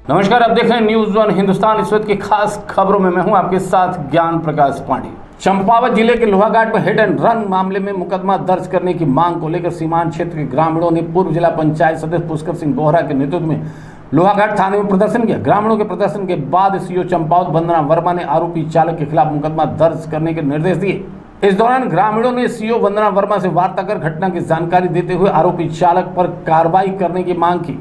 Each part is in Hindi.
नमस्कार, आप देख रहे हैं न्यूज़ वन हिंदुस्तान। इस वक्त की खास खबरों में मैं हूं आपके साथ ज्ञान प्रकाश पांडे। चंपावत जिले के लोहाघाट में हिट एंड रन मामले में मुकदमा दर्ज करने की मांग को लेकर सीमांत क्षेत्र के ग्रामीणों ने पूर्व जिला पंचायत सदस्य पुष्कर सिंह बोहरा के नेतृत्व में लोहाघाट थाने में प्रदर्शन किया। ग्रामीणों के प्रदर्शन के बाद सीओ चंपावत वंदना वर्मा ने आरोपी चालक के खिलाफ मुकदमा दर्ज करने के निर्देश दिए। इस दौरान ग्रामीणों ने सीओ वंदना वर्मा से वार्ता कर घटना की जानकारी देते हुए आरोपी चालक पर कार्रवाई करने की मांग की।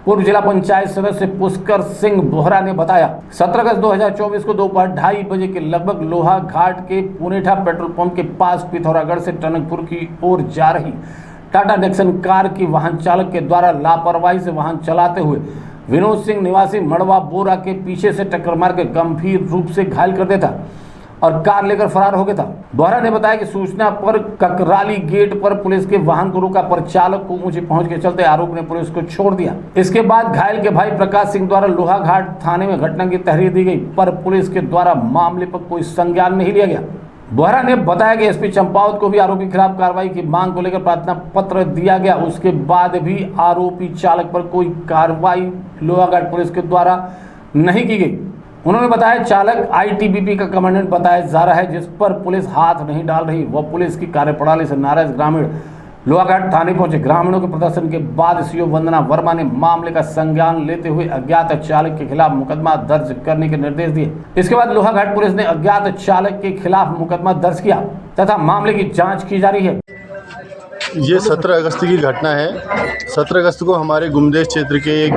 पूर्व जिला पंचायत सदस्य पुष्कर सिंह बोहरा ने बताया, 17 अगस्त 2024 को दोपहर 2:30 बजे के लगभग लोहाघाट के पुनेठा पेट्रोल पंप के पास पिथौरागढ़ से टनकपुर की ओर जा रही टाटा नेक्सन कार की वाहन चालक के द्वारा लापरवाही से वाहन चलाते हुए विनोद सिंह निवासी मड़वा बोरा के पीछे से टक्कर मार के गंभीर रूप से घायल कर देता और कार लेकर फरार हो गया था। बोहरा ने बताया कि सूचना पर ककराली गेट पर पुलिस के वाहन को रोका, पर चालक को ऊंचे पहुंच के चलते आरोपी ने पुलिस को छोड़ दिया। इसके बाद घायल के भाई प्रकाश सिंह द्वारा लोहाघाट थाने में घटना की तहरीर दी गई, पर पुलिस के द्वारा मामले पर कोई संज्ञान नहीं लिया गया। बोहरा ने बताया कि एसपी चंपावत को भी आरोपी के खिलाफ कार्रवाई की मांग को लेकर प्रार्थना पत्र दिया गया। उसके बाद भी आरोपी चालक पर कोई कार्रवाई लोहाघाट पुलिस के द्वारा नहीं की गई। उन्होंने बताया चालक आईटीबीपी का कमांडेंट बताया जा रहा है, जिस पर पुलिस हाथ नहीं डाल रही। वह पुलिस की कार्यप्रणाली से नाराज ग्रामीण लोहाघाट थाने पहुंचे। ग्रामीणों के प्रदर्शन के बाद सीओ वंदना वर्मा ने मामले का संज्ञान लेते हुए अज्ञात चालक के खिलाफ मुकदमा दर्ज करने के निर्देश दिए। इसके बाद लोहाघाट पुलिस ने अज्ञात चालक के खिलाफ मुकदमा दर्ज किया तथा मामले की जाँच की जा रही है। ये 17 अगस्त की घटना है। 17 अगस्त को हमारे गुमदेश क्षेत्र के एक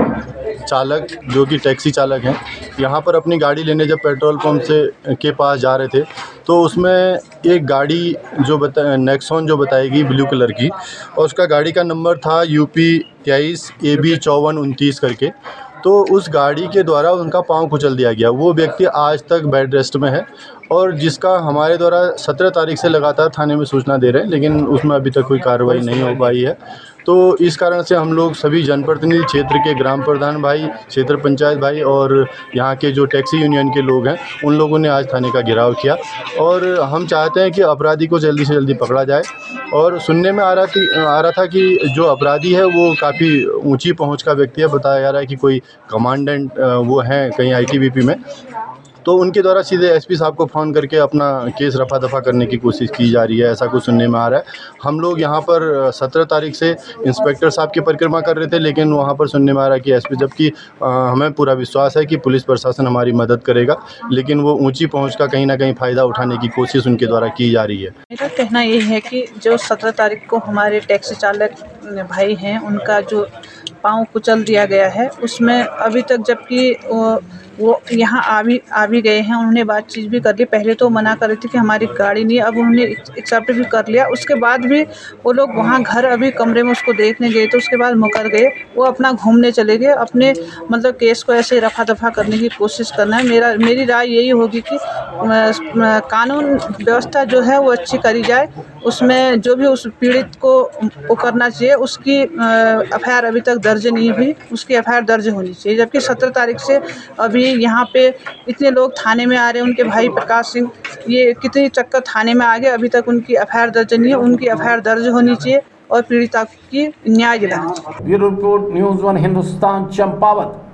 चालक, जो कि टैक्सी चालक हैं, यहाँ पर अपनी गाड़ी लेने जब पेट्रोल पंप से के पास जा रहे थे, तो उसमें एक गाड़ी जो नेक्सॉन जो बताएगी ब्लू कलर की, और उसका गाड़ी का नंबर था UP 23 AB 5429 करके। तो उस गाड़ी के द्वारा उनका पाँव कुचल दिया गया। वो व्यक्ति आज तक बेड रेस्ट में है और जिसका हमारे द्वारा 17 तारीख से लगातार थाने में सूचना दे रहे हैं, लेकिन उसमें अभी तक कोई कार्रवाई नहीं हो पाई है। तो इस कारण से हम लोग सभी जनप्रतिनिधि, क्षेत्र के ग्राम प्रधान भाई, क्षेत्र पंचायत भाई और यहाँ के जो टैक्सी यूनियन के लोग हैं, उन लोगों ने आज थाने का घेराव किया और हम चाहते हैं कि अपराधी को जल्दी से जल्दी पकड़ा जाए। और सुनने में आ रहा था कि जो अपराधी है वो काफ़ी ऊंची पहुंच का व्यक्ति है। बताया जा रहा है कि कोई कमांडेंट वो हैं कहीं आईटीबीपी में। तो उनके द्वारा सीधे एसपी साहब को फ़ोन करके अपना केस रफा दफा करने की कोशिश की जा रही है, ऐसा कुछ सुनने में आ रहा है। हम लोग यहाँ पर 17 तारीख से इंस्पेक्टर साहब की परिक्रमा कर रहे थे, लेकिन वहाँ पर सुनने में आ रहा है कि एसपी, जबकि हमें पूरा विश्वास है कि पुलिस प्रशासन हमारी मदद करेगा, लेकिन वो ऊंची पहुँच का कहीं ना कहीं फ़ायदा उठाने की कोशिश उनके द्वारा की जा रही है। मेरा कहना ये है कि जो 17 तारीख को हमारे टैक्सी चालक भाई हैं, उनका जो पाँव कुचल दिया गया है, उसमें अभी तक, जबकि वो यहाँ आ भी गए हैं, उन्होंने बातचीत भी कर ली। पहले तो मना कर रही थी कि हमारी गाड़ी नहीं है, अब उन्होंने एक्सेप्ट भी कर लिया। उसके बाद भी वो लोग वहाँ घर अभी कमरे में उसको देखने गए, तो उसके बाद मुकर गए। वो अपना घूमने चले गए, अपने मतलब केस को ऐसे रफा दफा करने की कोशिश करना है। मेरी राय यही होगी कि कानून व्यवस्था जो है वो अच्छी करी जाए, उसमें जो भी उस पीड़ित को वो करना चाहिए। उसकी FIR अभी तक दर्ज नहीं हुई, उसकी FIR दर्ज होनी चाहिए। जबकि 17 तारीख से अभी यहाँ पे इतने लोग थाने में आ रहे हैं, उनके भाई प्रकाश सिंह, ये कितनी चक्कर थाने में आ गए, अभी तक उनकी FIR दर्ज नहीं है। उनकी FIR दर्ज होनी चाहिए और पीड़िता की न्याय दिलाना चाहिए। Bureau report, news one Hindustan, Champawat.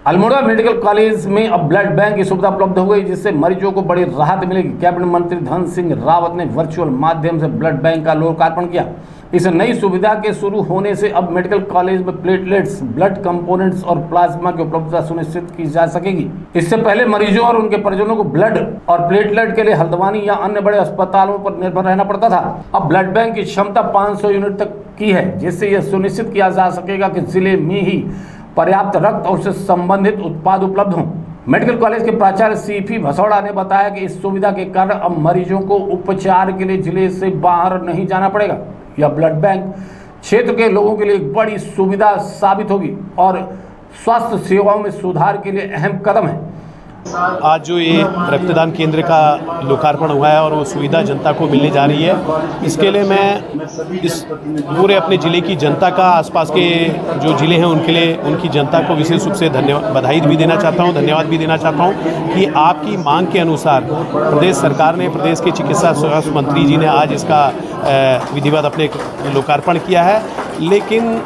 Almora medical college में अब ब्लड बैंक की सुविधा उपलब्ध हो गई, जिससे मरीजों को बड़ी राहत मिलेगी। कैबिनेट मंत्री धन सिंह रावत ने वर्चुअल माध्यम से ब्लड बैंक का लोकार्पण किया। इस नई सुविधा के शुरू होने से अब मेडिकल कॉलेज में प्लेटलेट्स, ब्लड कंपोनेंट्स और प्लाज्मा की उपलब्धता सुनिश्चित की जा सकेगी। इससे पहले मरीजों और उनके परिजनों को ब्लड और प्लेटलेट के लिए हल्द्वानी या अन्य बड़े अस्पतालों पर निर्भर रहना पड़ता था। अब ब्लड बैंक की क्षमता 500 यूनिट तक की है, जिससे यह सुनिश्चित किया जा सकेगा कि जिले में ही पर्याप्त रक्त और उससे संबंधित उत्पाद उपलब्ध हों। मेडिकल कॉलेज के प्राचार्य CP भसौड़ा ने बताया कि इस सुविधा के कारण अब मरीजों को उपचार के लिए जिले से बाहर नहीं जाना पड़ेगा। यह ब्लड बैंक क्षेत्र के लोगों के लिए एक बड़ी सुविधा साबित होगी और स्वास्थ्य सेवाओं में सुधार के लिए अहम कदम है। आज जो ये रक्तदान केंद्र का लोकार्पण हुआ है और वो सुविधा जनता को मिलने जा रही है, इसके लिए मैं इस पूरे अपने ज़िले की जनता का, आसपास के जो ज़िले हैं उनके लिए, उनकी जनता को विशेष रूप से बधाई भी देना चाहता हूँ, धन्यवाद भी देना चाहता हूँ कि आपकी मांग के अनुसार प्रदेश सरकार ने, प्रदेश के चिकित्सा स्वास्थ्य मंत्री जी ने आज इसका विधिवत अपने लोकार्पण किया है। लेकिन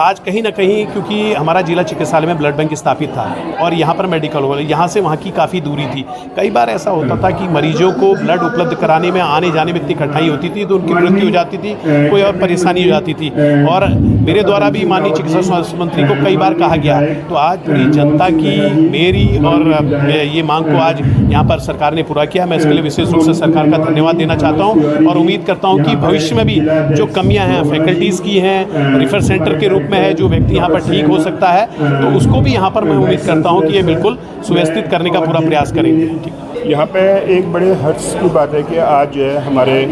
आज कहीं ना कहीं क्योंकि हमारा जिला चिकित्सालय में ब्लड बैंक स्थापित था और यहाँ पर मेडिकल हॉल, यहाँ से वहाँ की काफ़ी दूरी थी। कई बार ऐसा होता था कि मरीजों को ब्लड उपलब्ध कराने में आने जाने में इतनी कठिनाई होती थी तो उनकी मृत्यु हो जाती थी, कोई और परेशानी हो जाती थी। और मेरे द्वारा भी माननीय चिकित्सा स्वास्थ्य मंत्री को कई बार कहा गया, तो आज पूरी जनता की मेरी और ये मांग को आज यहाँ पर सरकार ने पूरा किया। मैं इसके लिए विशेष रूप से सरकार का धन्यवाद देना चाहता हूँ और उम्मीद करता हूँ कि भविष्य में भी जो कमियाँ हैं फैकल्टीज़ की हैं, रिफर सेंटर के रूप में है, जो व्यक्ति यहाँ पर ठीक हो सकता है तो उसको भी यहाँ पर मैं उम्मीद करता हूँ कि ये बिल्कुल सुव्यवस्थित करने का पूरा प्रयास करेंगे। यहाँ पे एक बड़े हर्ष की बात है कि आज जो है हमारे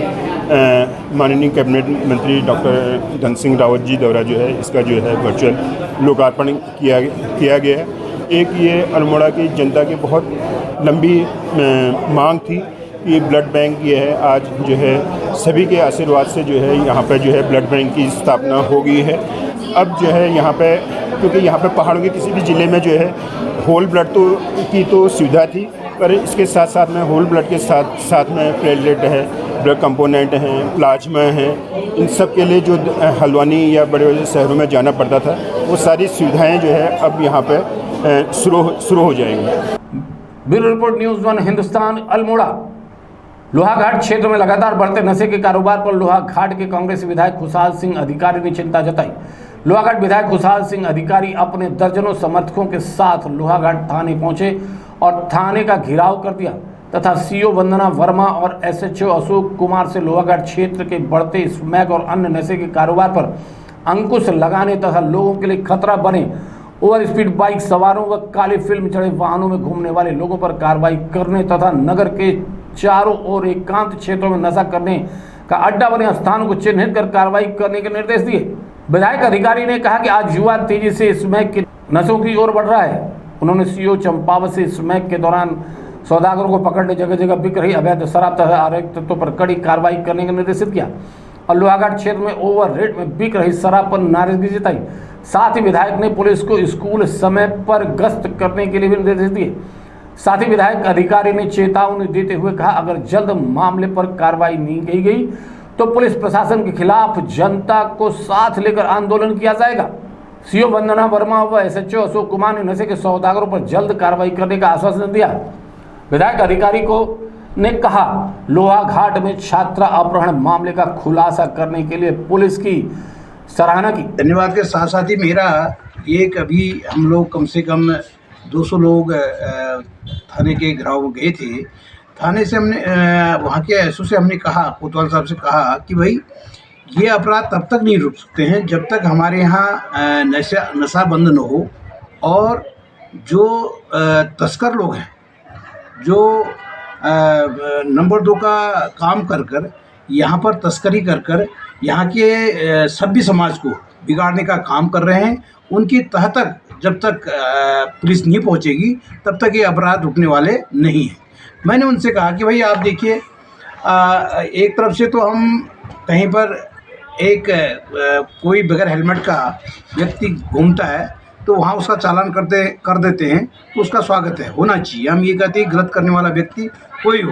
माननीय कैबिनेट मंत्री डॉक्टर धन सिंह रावत जी द्वारा जो है इसका जो है वर्चुअल लोकार्पण किया गया है। एक ये अल्मोड़ा की जनता की बहुत लंबी मांग थी कि ब्लड बैंक ये है, आज जो है सभी के आशीर्वाद से जो है यहाँ पे जो है ब्लड बैंक की स्थापना हो गई है। अब जो है यहाँ पे, क्योंकि यहाँ पे पहाड़ों के किसी भी ज़िले में जो है होल ब्लड की तो सुविधा थी, पर इसके साथ साथ में होल ब्लड के साथ में प्लेटलेट है, ब्लड कंपोनेंट हैं, प्लाज्मा हैं, इन सब के लिए जो हल्द्वानी या बड़े बड़े शहरों में जाना पड़ता था वो सारी सुविधाएँ जो है अब यहाँ पे शुरू हो जाएंगी। Bureau report news 1 Hindustan. Almora Lohaghat क्षेत्र में लगातार बढ़ते नशे के कारोबार पर लोहाघाट के कांग्रेस विधायक खुशहाल सिंह अधिकारी ने चिंता जताई। लोहाघाट विधायक खुशहाल सिंह अधिकारी अपने दर्जनों समर्थकों के साथ लोहाघाट थाने पहुंचे और थाने का घेराव कर दिया तथा सीओ वंदना वर्मा और एसएचओ अशोक कुमार से लोहाघाट क्षेत्र के बढ़ते स्मैक और अन्य नशे के कारोबार पर अंकुश लगाने तथा लोगों के लिए खतरा बने ओवर स्पीड बाइक सवारों व काले फिल्म चढ़े वाहनों में घूमने वाले लोगों पर कार्रवाई करने तथा नगर के चारों ओर एकांत क्षेत्रों में नशा करने का अड्डा बने स्थानों को चिन्हित कर कार्रवाई करने के निर्देश दिए। विधायक अधिकारी ने कहा कि आज युवा तेजी से स्मैक के नशों की ओर बढ़ रहा है। उन्होंने सीओ चंपावत से स्मैक के दौरान सौदागरों को पकड़ने, जगह जगह बिक रही अवैध शराब तथा अवैध तत्वों पर कड़ी कार्रवाई करने का निर्देशित किया और लोहाघाट क्षेत्र में ओवर रेट में बिक रही शराब पर नाराजगी जताई। साथ ही विधायक ने पुलिस को स्कूल समय पर गश्त करने के लिए भी निर्देश दिए। साथ ही विधायक अधिकारी ने चेतावनी देते हुए कहा, अगर जल्द मामले पर कार्रवाई नहीं की गई तो पुलिस प्रशासन के खिलाफ जनता को साथ लेकर आंदोलन किया जाएगा। सीओ वंदना वर्मा व एसएचओ अशोक कुमार ने नशे के सौदागरों पर जल्द कार्रवाई करने का आश्वासन दिया। विधायक अधिकारी को ने कहा, लोहाघाट में छात्रा अपहरण मामले का खुलासा करने के लिए पुलिस की सराहना की। धन्यवाद के साथ साथ ही मेरा एक अभी हम लोग कम से कम 200 लोग थाने के घेराव गए थे। थाने से हमने वहाँ के एसओ से हमने कहा, कोतवाल साहब से कहा कि भाई ये अपराध तब तक नहीं रुक सकते हैं जब तक हमारे यहाँ नशा बंद न हो और जो तस्कर लोग हैं, जो नंबर 2 का काम कर यहाँ पर तस्करी कर यहाँ के सभ्य समाज को बिगाड़ने का काम कर रहे हैं, उनकी तह तक जब तक पुलिस नहीं पहुंचेगी तब तक ये अपराध रुकने वाले नहीं हैं। मैंने उनसे कहा कि भाई आप देखिए, एक तरफ से तो हम कहीं पर एक कोई बगैर हेलमेट का व्यक्ति घूमता है तो वहाँ उसका चालान कर देते हैं तो उसका स्वागत है, होना चाहिए। हम ये कहते हैं गलत करने वाला व्यक्ति कोई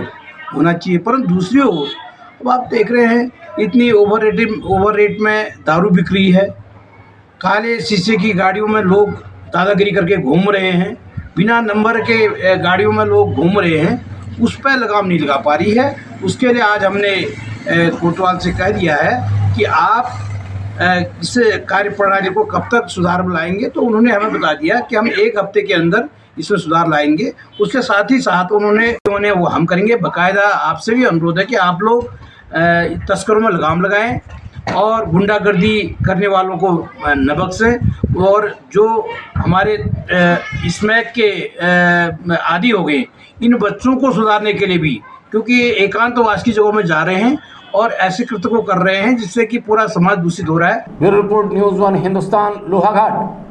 होना चाहिए, परंतु दूसरी ओर अब आप देख रहे हैं इतनी ओवर रेट में दारू बिक रही है, काले शीशे की गाड़ियों में लोग दादागिरी करके घूम रहे हैं, बिना नंबर के गाड़ियों में लोग घूम रहे हैं, उस पर लगाम नहीं लगा पा रही है। उसके लिए आज हमने कोतवाल से कह दिया है कि आप इस कार्य प्रणाली को कब तक सुधार में लाएंगे, तो उन्होंने हमें बता दिया कि हम 1 हफ्ते के अंदर इसमें सुधार लाएंगे। उसके साथ ही साथ उन्होंने वो हम करेंगे। बाकायदा आपसे भी अनुरोध है कि आप लोग तस्करों में लगाम लगाएं और गुंडागर्दी करने वालों को न बख्शें, और जो हमारे स्मैक के आदी हो गए इन बच्चों को सुधारने के लिए भी, क्योंकि एकांतवास की जगहों में जा रहे हैं और ऐसे कृत्य को कर रहे हैं जिससे कि पूरा समाज दूषित हो रहा है। Bureau report news 1 Hindustan. Lohaghat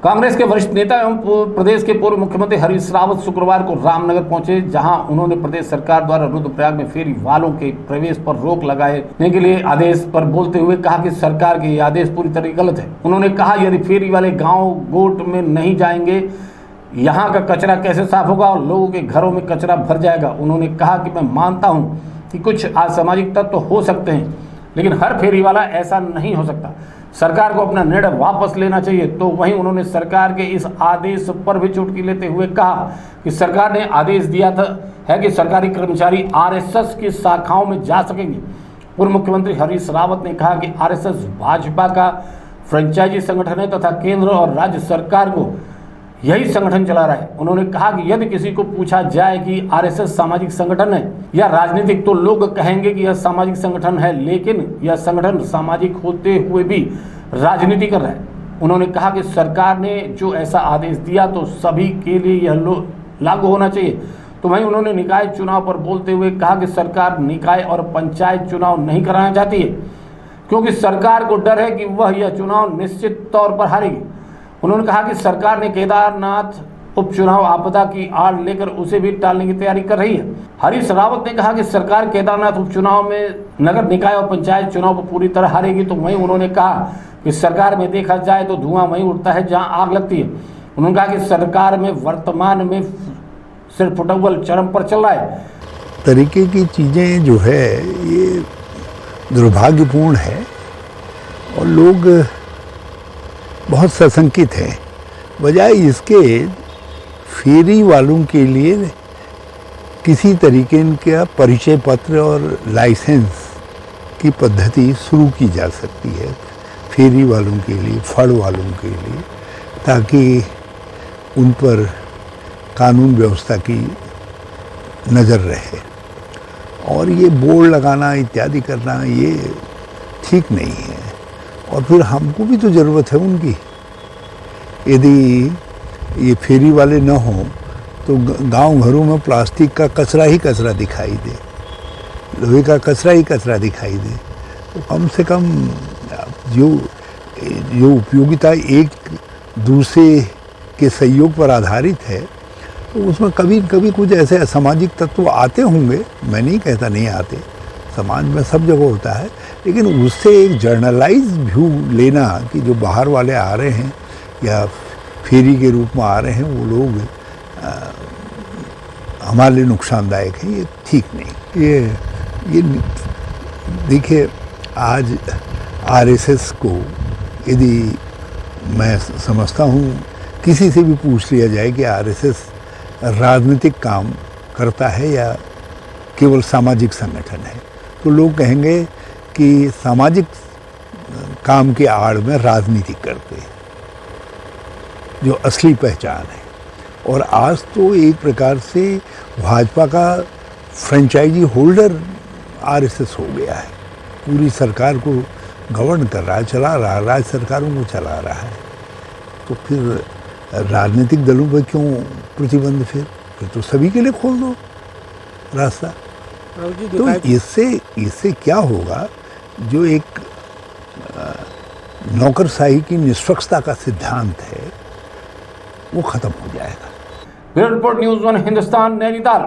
Congress के वरिष्ठ नेता एवं प्रदेश के पूर्व मुख्यमंत्री हरीश रावत शुक्रवार को रामनगर पहुंचे, जहां उन्होंने प्रदेश सरकार द्वारा रुद्रप्रयाग में फेरी वालों के प्रवेश पर रोक लगाने के लिए आदेश पर बोलते हुए कहा कि सरकार के ये आदेश पूरी तरह गलत है। उन्होंने कहा, यदि फेरी वाले गांव गोट में नहीं जाएंगे, यहाँ का कचरा कैसे साफ होगा और लोगों के घरों में कचरा भर जाएगा। उन्होंने कहा कि मैं मानता हूँ कि कुछ असामाजिक तत्व हो सकते हैं, लेकिन हर फेरी वाला ऐसा नहीं हो सकता। सरकार को अपना निर्णय वापस लेना चाहिए। तो वहीं उन्होंने सरकार के इस आदेश पर भी चुटकी लेते हुए कहा कि सरकार ने आदेश दिया है कि सरकारी कर्मचारी आरएसएस की शाखाओं में जा सकेंगे। पूर्व मुख्यमंत्री हरीश रावत ने कहा कि आरएसएस भाजपा का फ्रेंचाइजी संगठन है तथा केंद्र और राज्य सरकार को यही संगठन चला रहा है। उन्होंने कहा कि यदि किसी को पूछा जाए कि आरएसएस सामाजिक संगठन है या राजनीतिक, तो लोग कहेंगे कि यह सामाजिक संगठन है, लेकिन यह संगठन सामाजिक होते हुए भी राजनीति कर रहा है। उन्होंने कहा कि सरकार ने जो ऐसा आदेश दिया तो सभी के लिए यह लागू होना चाहिए। तो वहीं उन्होंने निकाय चुनाव पर बोलते हुए कहा कि सरकार निकाय और पंचायत चुनाव नहीं कराना चाहती है, क्योंकि सरकार को डर है कि वह यह चुनाव निश्चित तौर पर हारेगी। उन्होंने कहा कि सरकार ने केदारनाथ उपचुनाव आपदा की आड़ लेकर उसे भी टालने की तैयारी कर रही है। हरीश रावत ने कहा कि सरकार केदारनाथ उपचुनाव में नगर निकाय और पंचायत चुनाव को पूरी तरह हारेगी। तो वहीं उन्होंने कहा कि सरकार में देखा जाए तो धुआं वहीं उठता है जहां आग लगती है। उन्होंने कहा कि सरकार में वर्तमान में सिर्फ फुटबॉल चरम पर चल रहा है। तरीके की चीज़ें जो है ये दुर्भाग्यपूर्ण है और लोग बहुत सशंकित हैं। बजाय इसके फेरी वालों के लिए किसी तरीके का परिचय पत्र और लाइसेंस की पद्धति शुरू की जा सकती है फेरी वालों के लिए, फड़ वालों के लिए, ताकि उन पर कानून व्यवस्था की नज़र रहे। और ये बोर्ड लगाना इत्यादि करना ये ठीक नहीं है। और फिर हमको भी तो ज़रूरत है उनकी। यदि ये फेरी वाले न हों तो गांव घरों में प्लास्टिक का कचरा ही कचरा दिखाई दे, लोहे का कचरा ही कचरा दिखाई दे, तो कम से कम जो उपयोगिता एक दूसरे के सहयोग पर आधारित है, तो उसमें कभी कभी कुछ ऐसे असामाजिक तत्व आते होंगे। मैं नहीं कहता नहीं आते, समाज में सब जगह होता है, लेकिन उससे एक जर्नलाइज व्यू लेना कि जो बाहर वाले आ रहे हैं या फेरी के रूप में आ रहे हैं वो लोग हमारे लिए नुकसानदायक है, ये ठीक नहीं। ये देखिए, आज आरएसएस को यदि मैं समझता हूँ, किसी से भी पूछ लिया जाए कि आरएसएस राजनीतिक काम करता है या केवल सामाजिक संगठन है, तो लोग कहेंगे कि सामाजिक काम के आड़ में राजनीति करते हैं, जो असली पहचान है। और आज तो एक प्रकार से भाजपा का फ्रेंचाइजी होल्डर आरएसएस हो गया है, पूरी सरकार को गवर्न कर रहा है, चला रहा है, राज्य सरकारों को चला रहा है। तो फिर राजनीतिक दलों पर क्यों प्रतिबंध? फिर तो सभी के लिए खोल दो रास्ता। तो इससे क्या होगा, जो एक नौकरशाही की निष्पक्षता का सिद्धांत है वो खत्म हो जाएगा। Bureau report, news 1 Hindustan, Nainital.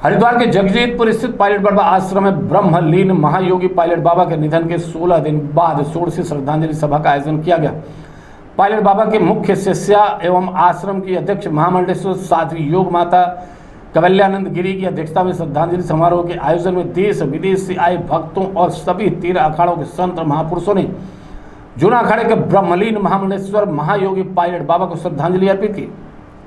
Haridwar के जगजीतपुर स्थित पायलट बाबा आश्रम में ब्रह्मलीन महायोगी पायलट बाबा के निधन के 16 दिन बाद 16वीं श्रद्धांजलि सभा का आयोजन किया गया। पायलट बाबा के मुख्य शिष्या एवं आश्रम की अध्यक्ष महामंडलेश्वर साध्वी योग माता कवल्यानंद गिरी की अध्यक्षता में श्रद्धांजलि समारोह के आयोजन में देश विदेश से आए भक्तों और सभी 13 अखाड़ों के संत महापुरुषों ने जूना अखाड़े के ब्रह्मलीन महामंडलेश्वर महायोगी पायलट बाबा को श्रद्धांजलि अर्पित की।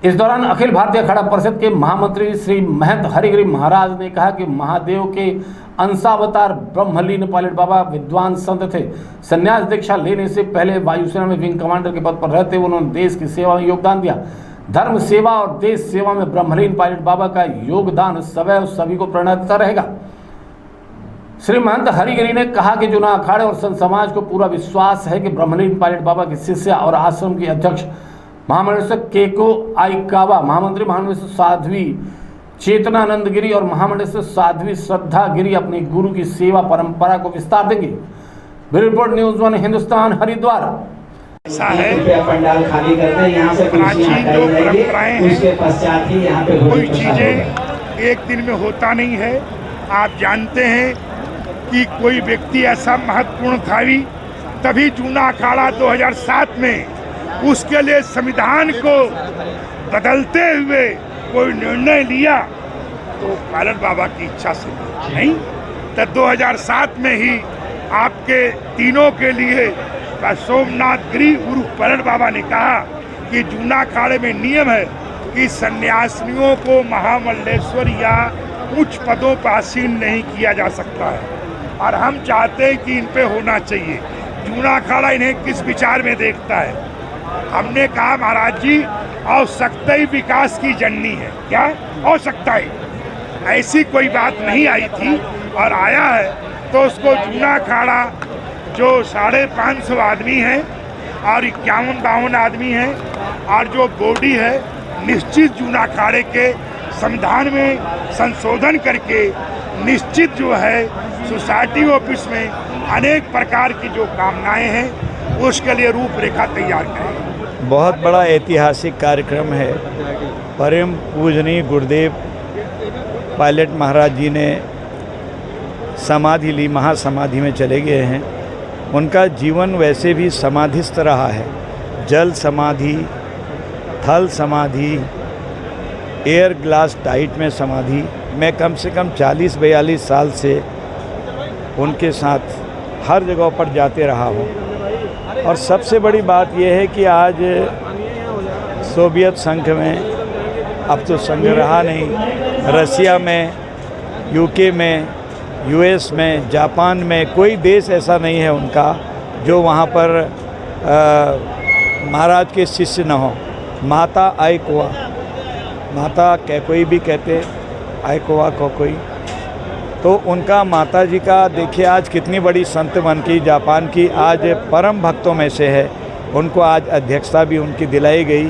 इस दौरान अखिल भारतीय अखाड़ा परिषद के महामंत्री श्री महंत हरिगिरी महाराज ने कहा कि महादेव के अंशावतार ब्रह्मलीन पायलट बाबा विद्वान संत थे। संन्यास दीक्षा लेने से पहले वायुसेना में विंग कमांडर के पद पर रहते हुए उन्होंने देश की सेवा में योगदान दिया। धर्म सेवा और देश सेवा में ब्रह्मलीन पायलट बाबा का योगदान सदैव सभी को प्रेरणा देता रहेगा। श्री महंत हरिगिरी ने कहा कि जूना अखाड़े और संत समाज को पूरा विश्वास है कि ब्रह्मलीन पायलट बाबा के शिष्य और आश्रम की अध्यक्ष महामंडलेश्वर केको आईकावा, महामंत्री महामंडलेश्वर साध्वी चेतनानंद गिरी और महामंडलेश्वर साध्वी श्रद्धा गिरी अपने गुरु की सेवा परंपरा को विस्तार देंगे। Bureau report, news 1 Hindustan, Haridwar. ऐसा है पंडाल खाली करते हैं, यहाँ से प्राचीन जो परंपराएं हैं, उसके पश्चात ही यहाँ पे कोई चीजें एक दिन में होता नहीं है। आप जानते हैं कि कोई व्यक्ति ऐसा महत्वपूर्ण था भी, तभी जूना अखाड़ा 2007 में उसके लिए संविधान को बदलते हुए कोई निर्णय लिया, तो पायलट बाबा की इच्छा से नहीं, तो 2007 में ही आपके तीनों के लिए सोमनाथ गिरी उर्फ परण बाबा ने कहा कि जूना अखाड़े में नियम है कि सन्यासिनियों को महामल्लेश्वर या उच्च पदों पर आसीन नहीं किया जा सकता है, और हम चाहते हैं कि इन पे होना चाहिए। जूना अखाड़ा इन्हें किस विचार में देखता है? हमने कहा महाराज जी आवश्यकता ही विकास की जननी है। क्या आवश्यकता है? ऐसी कोई बात नहीं आई थी, और आया है तो उसको जूना अखाड़ा जो 550 आदमी हैं और 51-52 आदमी हैं, और जो बॉडी है निश्चित जूना अखाड़े के संविधान में संशोधन करके निश्चित जो है सोसाइटी ऑफिस में अनेक प्रकार की जो कामनाएं हैं उसके लिए रूपरेखा तैयार करें। बहुत बड़ा ऐतिहासिक कार्यक्रम है। परम पूजनीय गुरुदेव पायलट महाराज जी ने समाधि ली, महासमाधि में चले गए हैं। उनका जीवन वैसे भी समाधिस्थ रहा है। जल समाधि, थल समाधि, एयर ग्लास डाइट में समाधि। मैं कम से कम 40-42 साल से उनके साथ हर जगह पर जाते रहा हूँ। और सबसे बड़ी बात यह है कि आज सोवियत संघ में, अब तो संघ रहा नहीं, रसिया में, यूके में, यूएस में, जापान में कोई देश ऐसा नहीं है उनका जो वहाँ पर महाराज के शिष्य न हो। माता आइकोवा, माता कोई भी कहते, आइकोवा को कोई, तो उनका माता जी का देखिए आज कितनी बड़ी संत बन की, जापान की आज परम भक्तों में से है। उनको आज अध्यक्षता भी उनकी दिलाई गई।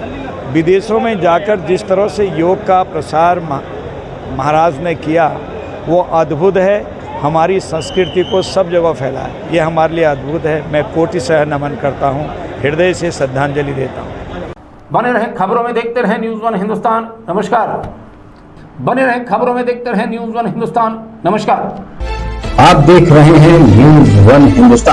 विदेशों में जाकर जिस तरह से योग का प्रसार महाराज ने किया वो अद्भुत है। हमारी संस्कृति को सब जगह फैलाया, ये हमारे लिए अद्भुत है। मैं कोटि से नमन करता हूँ, हृदय से श्रद्धांजलि देता हूँ। बने रहें खबरों में, देखते रहें न्यूज़ 1 हिंदुस्तान। नमस्कार। बने रहें खबरों में, देखते रहें न्यूज़ 1 हिंदुस्तान। नमस्कार। आप देख रहे हैं न्यूज़ 1 हिंदुस्तान।